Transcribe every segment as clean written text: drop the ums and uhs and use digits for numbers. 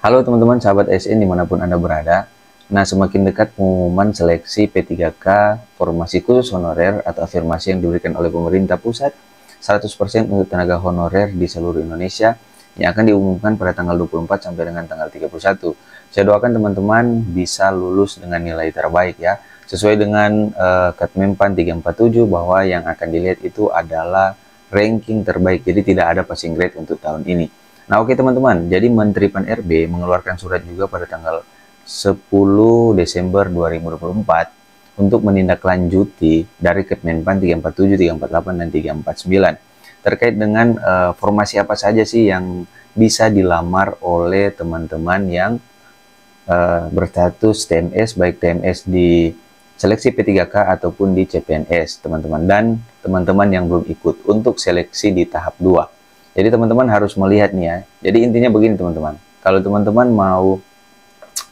Halo teman-teman sahabat ASN dimanapun Anda berada. Nah, semakin dekat pengumuman seleksi P3K formasi khusus honorer atau afirmasi yang diberikan oleh pemerintah pusat 100% untuk tenaga honorer di seluruh Indonesia yang akan diumumkan pada tanggal 24 sampai dengan tanggal 31. Saya doakan teman-teman bisa lulus dengan nilai terbaik ya. Sesuai dengan Kemenpan 347 bahwa yang akan dilihat itu adalah ranking terbaik. Jadi tidak ada passing grade untuk tahun ini. Nah, oke teman-teman, jadi Menteri Pan-RB mengeluarkan surat juga pada tanggal 10 Desember 2024 untuk menindaklanjuti dari Kemenpan 347, 348, dan 349 terkait dengan formasi apa saja sih yang bisa dilamar oleh teman-teman yang berstatus TMS, baik TMS di seleksi P3K ataupun di CPNS, teman-teman, dan teman-teman yang belum ikut untuk seleksi di tahap 2. Jadi teman-teman harus melihat nih ya. Jadi intinya begini teman-teman. Kalau teman-teman mau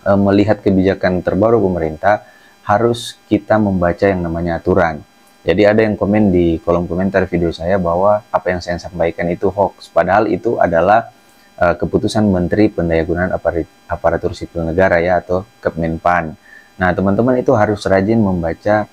melihat kebijakan terbaru pemerintah, harus kita membaca yang namanya aturan. Jadi ada yang komen di kolom komentar video saya bahwa apa yang saya sampaikan itu hoax. Padahal itu adalah keputusan Menteri Pendayagunaan Aparatur Sipil Negara ya, atau Kemenpan. Nah teman-teman itu harus rajin membaca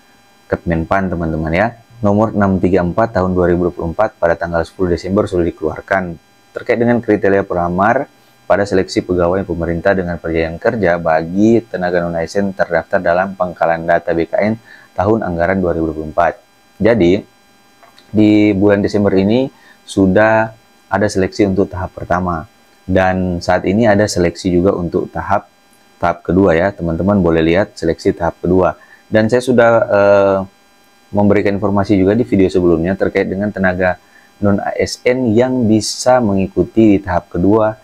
Kemenpan teman-teman ya. Nomor 634 tahun 2024 pada tanggal 10 Desember sudah dikeluarkan terkait dengan kriteria pelamar pada seleksi pegawai pemerintah dengan perjanjian kerja bagi tenaga non-ASN terdaftar dalam pangkalan data BKN tahun anggaran 2024. Jadi, di bulan Desember ini sudah ada seleksi untuk tahap pertama dan saat ini ada seleksi juga untuk tahap kedua ya. Teman-teman boleh lihat seleksi tahap kedua. Dan saya sudah memberikan informasi juga di video sebelumnya terkait dengan tenaga non-ASN yang bisa mengikuti di tahap kedua.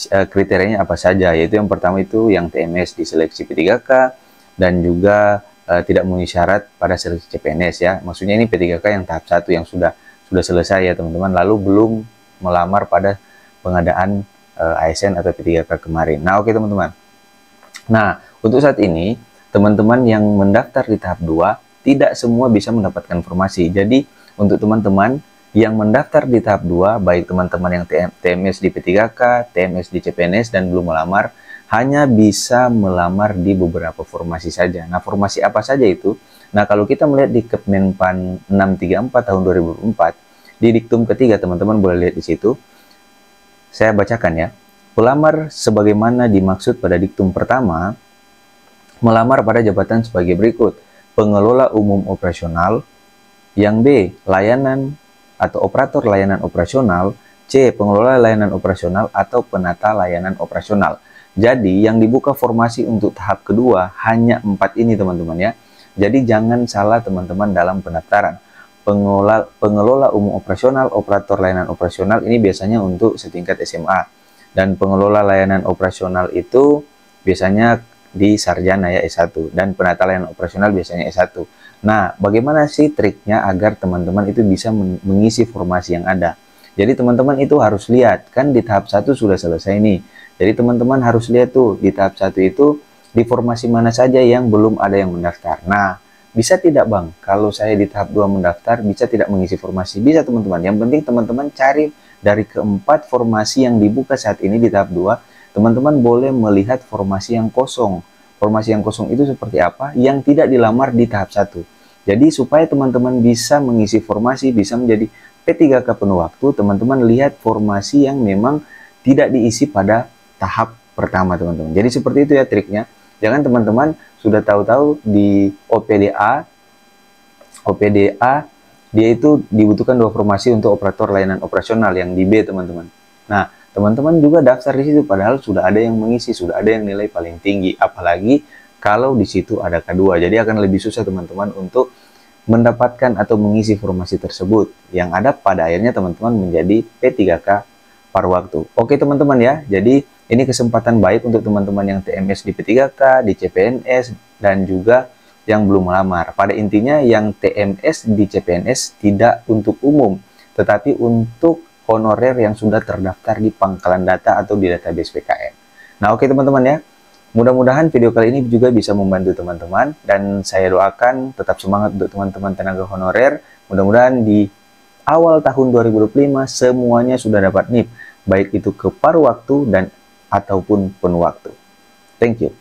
Kriterianya apa saja, yaitu yang pertama itu yang TMS di seleksi P3K dan juga tidak memenuhi syarat pada seleksi CPNS ya. Maksudnya ini P3K yang tahap 1 yang sudah selesai ya teman-teman, lalu belum melamar pada pengadaan ASN atau P3K kemarin. Nah oke teman-teman. Nah untuk saat ini teman-teman yang mendaftar di tahap 2 tidak semua bisa mendapatkan informasi. Jadi untuk teman-teman yang mendaftar di tahap 2, baik teman-teman yang TMS di P3K, TMS di CPNS dan belum melamar, hanya bisa melamar di beberapa formasi saja. Nah, formasi apa saja itu? Nah, kalau kita melihat di Kemenpan 634 tahun 2004, di diktum ketiga teman-teman boleh lihat di situ. Saya bacakan ya. Pelamar sebagaimana dimaksud pada diktum pertama, melamar pada jabatan sebagai berikut: pengelola umum operasional, yang B, layanan atau operator layanan operasional, C, pengelola layanan operasional atau penata layanan operasional. Jadi yang dibuka formasi untuk tahap kedua hanya 4 ini teman-teman ya. Jadi jangan salah teman-teman dalam pendaftaran. Pengelola umum operasional, operator layanan operasional ini biasanya untuk setingkat SMA. Dan pengelola layanan operasional itu biasanya di sarjana ya S1, dan penata layanan operasional biasanya S1. Nah, bagaimana sih triknya agar teman-teman itu bisa mengisi formasi yang ada? Jadi teman-teman itu harus lihat, kan di tahap 1 sudah selesai nih. Jadi teman-teman harus lihat tuh di tahap 1 itu di formasi mana saja yang belum ada yang mendaftar. Nah, bisa tidak Bang, kalau saya di tahap 2 mendaftar bisa tidak mengisi formasi? Bisa teman-teman. Yang penting teman-teman cari dari keempat formasi yang dibuka saat ini di tahap 2. Teman-teman boleh melihat formasi yang kosong. Formasi yang kosong itu seperti apa? Yang tidak dilamar di tahap 1. Jadi supaya teman-teman bisa mengisi formasi, bisa menjadi P3K penuh waktu, teman-teman lihat formasi yang memang tidak diisi pada tahap pertama teman-teman. Jadi seperti itu ya triknya. Jangan teman-teman sudah tahu-tahu di OPDA dia itu dibutuhkan 2 formasi untuk operator layanan operasional yang di B teman-teman. Nah, teman-teman juga daftar di situ padahal sudah ada yang mengisi, sudah ada yang nilai paling tinggi, apalagi kalau di situ ada K2. Jadi akan lebih susah teman-teman untuk mendapatkan atau mengisi formasi tersebut yang ada pada akhirnya teman-teman menjadi P3K paruh waktu. Oke teman-teman ya. Jadi ini kesempatan baik untuk teman-teman yang TMS di P3K, di CPNS dan juga yang belum melamar. Pada intinya yang TMS di CPNS tidak untuk umum, tetapi untuk honorer yang sudah terdaftar di pangkalan data atau di database PKN. Nah oke teman-teman ya, mudah-mudahan video kali ini juga bisa membantu teman-teman dan saya doakan tetap semangat untuk teman-teman tenaga honorer. Mudah-mudahan di awal tahun 2025 semuanya sudah dapat NIP, baik itu ke paruh waktu dan ataupun penuh waktu. Thank you.